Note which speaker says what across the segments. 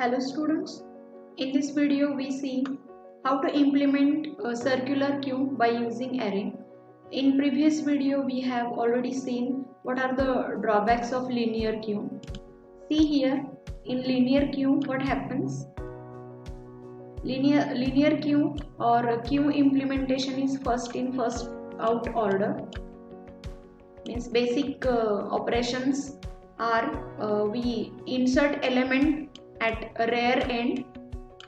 Speaker 1: Hello students, in this video we see how to implement a circular queue by using array. In previous video we have already seen what are the drawbacks of linear queue. See here, in linear queue what happens? Linear queue or queue implementation is first in first out order. Means basic operations are we insert element at a rear end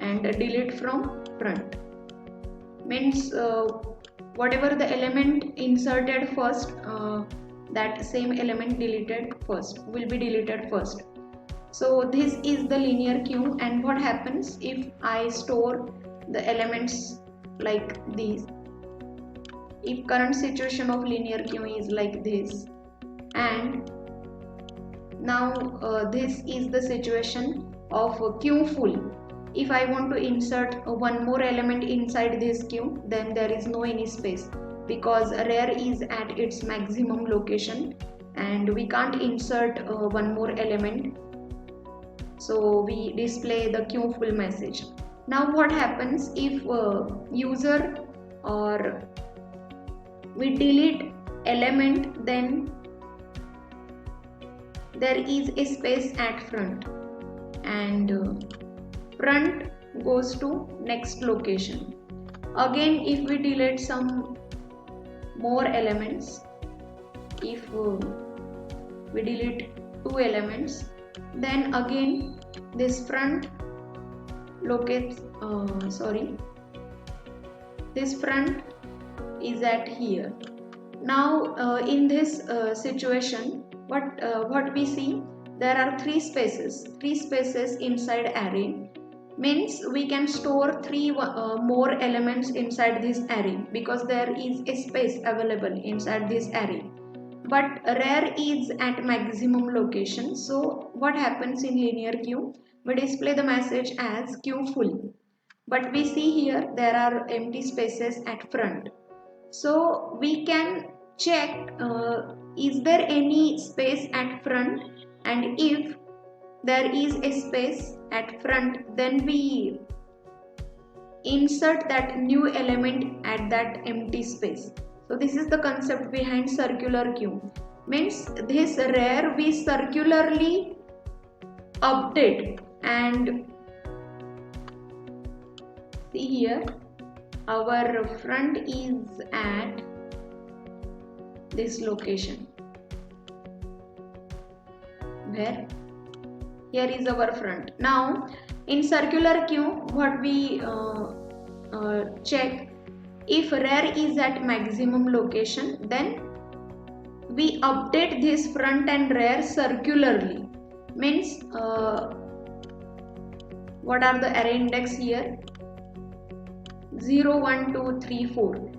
Speaker 1: and delete from front. Means whatever the element inserted first, that same element deleted first will be deleted first. So this is the linear queue, and what happens if I store the elements like these? If current situation of linear queue is like this, and now this is the situation of queue full. If I want to insert one more element inside this queue, then there is no any space because rear is at its maximum location and we can't insert one more element. So we display the queue full message. Now what happens if user or we delete element, then there is a space at front and front goes to next location. Again, if we delete some more elements, if we delete two elements, then again this front locates this front is at here. Now in this situation, what we see, there are three spaces inside array. Means we can store three more elements inside this array because there is a space available inside this array, but rear is at maximum location. So what happens in linear queue, we display the message as queue full, but we see here there are empty spaces at front. So we can check is there any space at front, and if there is a space at front, then we insert that new element at that empty space. So this is the concept behind circular queue. Means this rear we circularly update, and see here our front is at this location. Where? Here is our front. Now in circular queue what we check, if rear is at maximum location, then we update this front and rear circularly. Means what are the array index here? 0, 1, 2, 3, 4.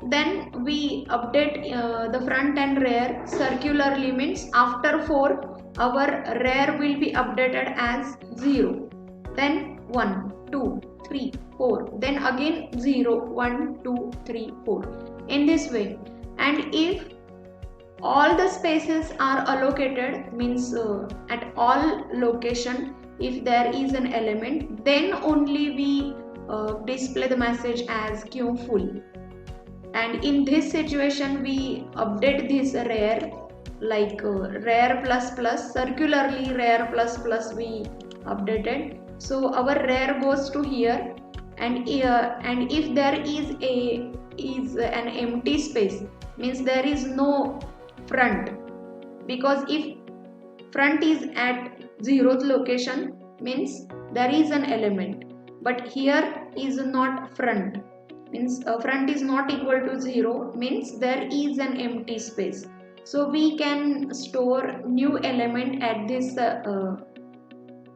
Speaker 1: Then we update the front and rear circularly. Means after 4 our rear will be updated as 0, then 1, 2, 3, 4, then again 0, 1, 2, 3, 4, in this way. And if all the spaces are allocated, means at all location if there is an element, then only we display the message as queue full. And in this situation we update this rear like rear plus plus, circularly rear plus plus we updated. So our rear goes to here, and if there is an empty space, means there is no front, because if front is at 0th location, means there is an element, but here is not front, means front is not equal to 0, means there is an empty space. So we can store new element at this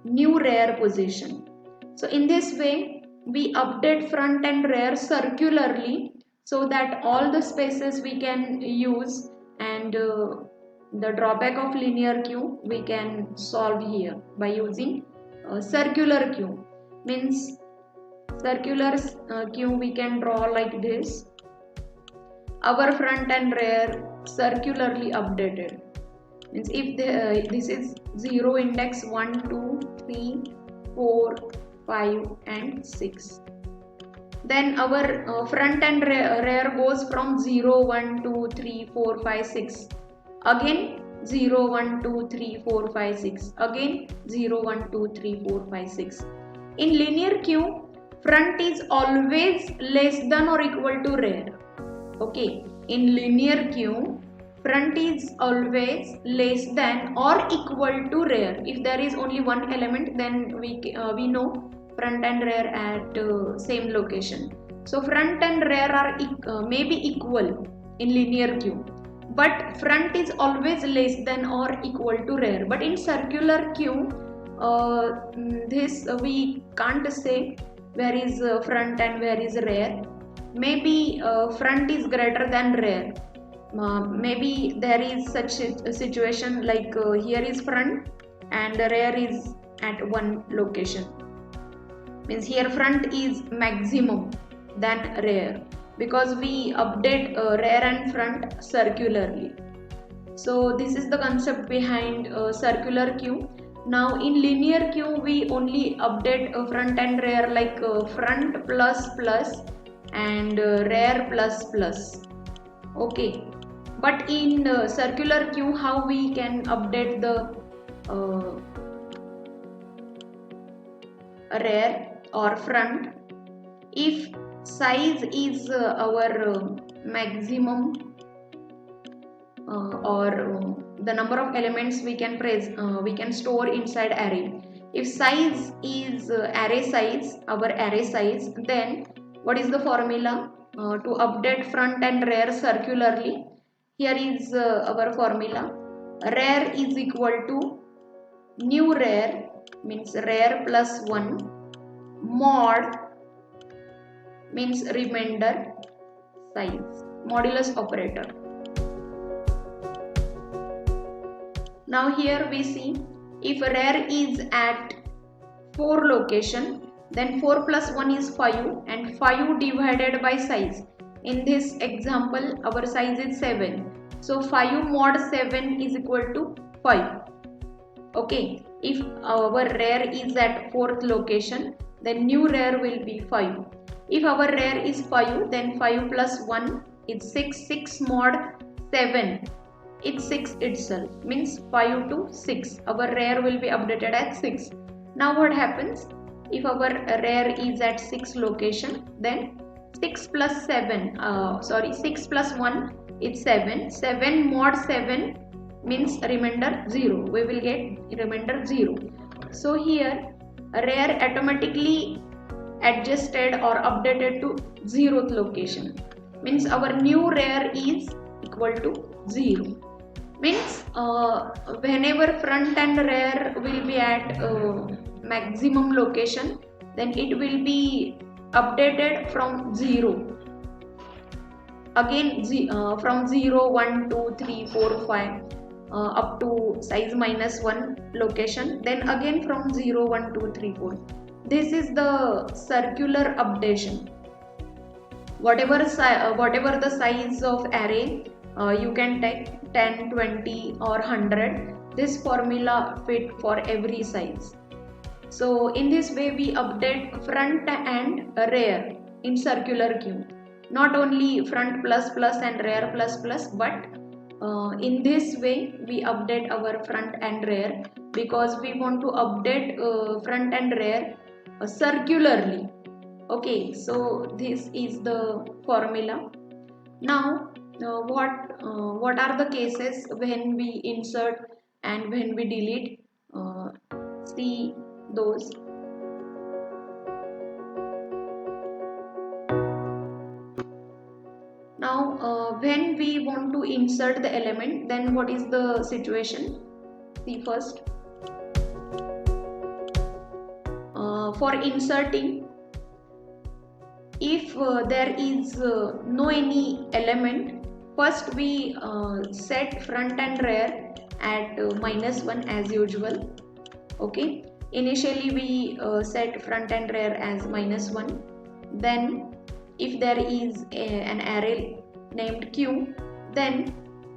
Speaker 1: new rear position. So in this way we update front and rear circularly so that all the spaces we can use, and the drawback of linear queue we can solve here by using circular queue. Means circular queue we can draw like this. Our front and rear circularly updated. Means if this is 0 index 1, 2, 3, 4, 5 and 6. Then our front and rear goes from 0, 1, 2, 3, 4, 5, 6. Again 0, 1, 2, 3, 4, 5, 6. Again 0, 1, 2, 3, 4, 5, 6. In linear queue, front is always less than or equal to rear. Okay, in linear queue, front is always less than or equal to rear. If there is only one element, then we know front and rear at same location. So front and rear are maybe equal in linear queue, but front is always less than or equal to rear. But in circular queue, this we can't say where is front and where is rear. Maybe front is greater than rear. Maybe there is such a situation like here is front and the rear is at one location. Means here front is maximum than rear, because we update rear and front circularly. So this is the concept behind circular queue. Now in linear queue, we only update front and rear, like front plus plus and rear plus plus. Okay, but in circular queue, how we can update the rear or front? If size is our maximum or the number of elements we can store inside array. If size is array size, our array size, then what is the formula to update front and rear circularly? Here is our formula. Rear is equal to new rear, means rear plus 1, mod means remainder size, modulus operator. Now here we see, if rear is at 4 location, then 4 plus 1 is 5 and 5 divided by size. In this example, our size is 7. So 5 mod 7 is equal to 5. Okay, if our rear is at 4th location, then new rear will be 5. If our rear is 5, then 5 plus 1 is 6. 6 mod 7. It's 6 itself, means 5 to 6. Our rear will be updated at 6. Now what happens? If our rear is at 6 location, then 6 plus 6 plus 1 is 7. 7 mod 7 means remainder 0. We will get remainder 0. So here rear automatically adjusted or updated to 0th location. Means our new rear is equal to 0. Means whenever front and rear will be at maximum location, then it will be updated from 0. Again from 0, 1, 2, 3, 4, 5 up to size minus 1 location. Then again from 0, 1, 2, 3, 4. This is the circular updation. Whatever the size of array, you can take 10, 20 or 100. This formula fit for every size. So in this way we update front and rear in circular queue. Not only front plus plus and rear plus plus, but in this way we update our front and rear, because we want to update front and rear circularly. Okay, so this is the formula. Now what are the cases when we insert and when we delete? See those. Now when we want to insert the element, then what is the situation? See first. For inserting, if there is no any element, first we set front and rear at -1 as usual. Okay, initially we set front and rear as -1. Then if there is an array named Q, then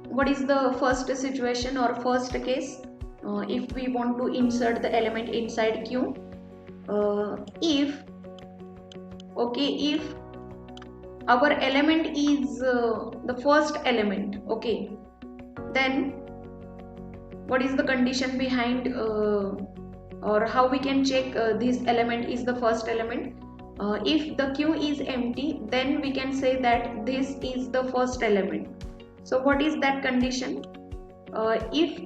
Speaker 1: what is the first situation or first case? If we want to insert the element inside Q, if our element is the first element, okay, then what is the condition behind or how we can check this element is the first element? If the queue is empty, then we can say that this is the first element. So what is that condition? If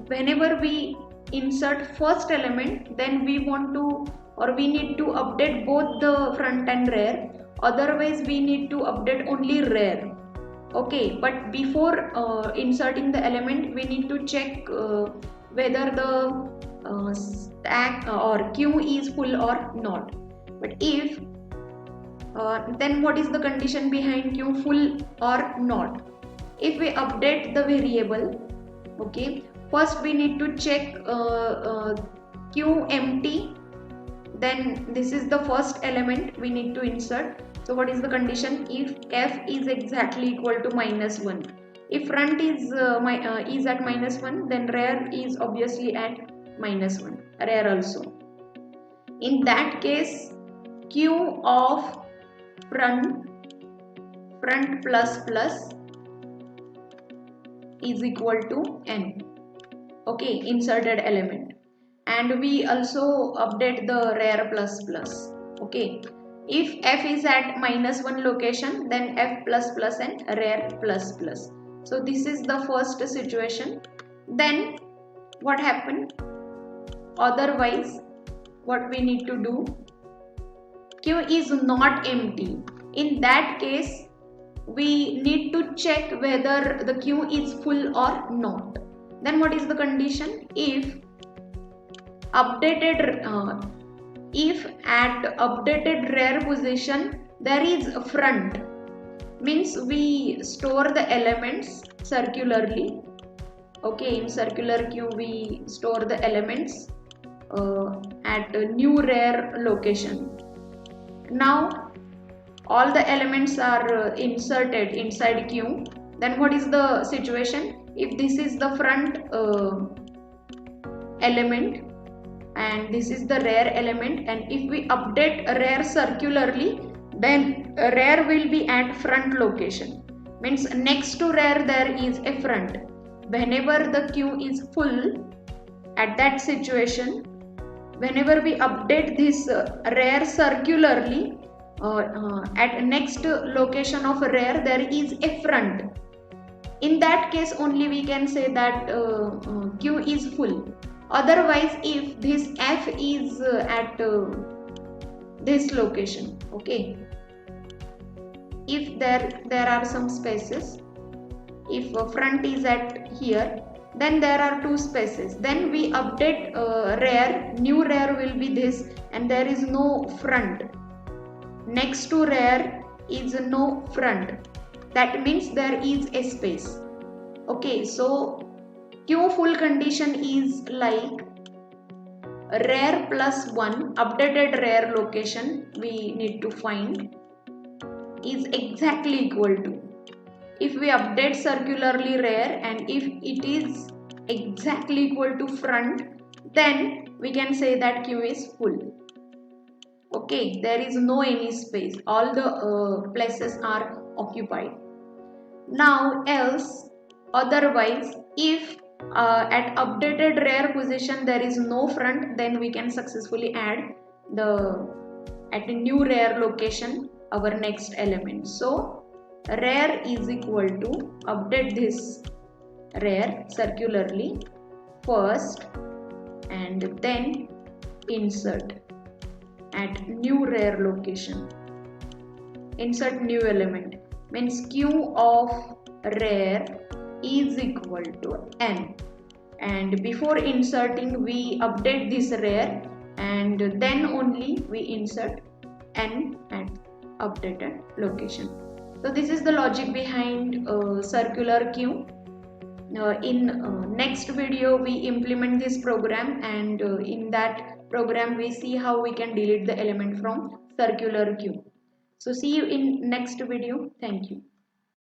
Speaker 1: whenever we insert first element, then we want to or we need to update both the front and rear, otherwise we need to update only rear. Okay, but before inserting the element, we need to check whether the stack or queue is full or not. But if then what is the condition behind queue full or not? If we update the variable, okay, first we need to check queue empty, then this is the first element we need to insert. So what is the condition? If f is exactly equal to -1. If front is at -1, then rear is obviously at -1, rear also. In that case, q of front plus plus is equal to n. Okay, inserted element. And we also update the rear plus plus. Okay, if f is at -1 location, then f plus plus and rear plus plus. So this is the first situation. Then what happened? Otherwise, what we need to do? Q is not empty. In that case, we need to check whether the queue is full or not. Then what is the condition? If at updated rear position there is a front, means we store the elements circularly. Okay, in circular queue we store the elements at a new rear location. Now all the elements are inserted inside queue. Then what is the situation? If this is the front element and this is the rear element, and if we update rear circularly, then rear will be at front location, means next to rear there is a front. Whenever the queue is full, at that situation, whenever we update this rear circularly, at next location of rear there is a front. In that case only we can say that queue is full. Otherwise, if this f is at this location, okay, if there are some spaces, if front is at here, then there are two spaces, then we update rear, new rear will be this, and there is no front. Next to rear is no front, that means there is a space. Okay, so queue full condition is like rear plus 1, updated rear location we need to find, is exactly equal to, if we update circularly rear and if it is exactly equal to front, then we can say that queue is full. Okay, there is no any space, all the places are occupied. Now else, otherwise, if at updated rear position there is no front, then we can successfully add at a new rear location our next element. So rear is equal to, update this rear circularly first and then insert at new rear location. Insert new element, means q of rear is equal to n, and before inserting we update this rear and then only we insert n at updated location. So this is the logic behind circular queue. In next video we implement this program, and in that program we see how we can delete the element from circular queue. So see you in next video. Thank you.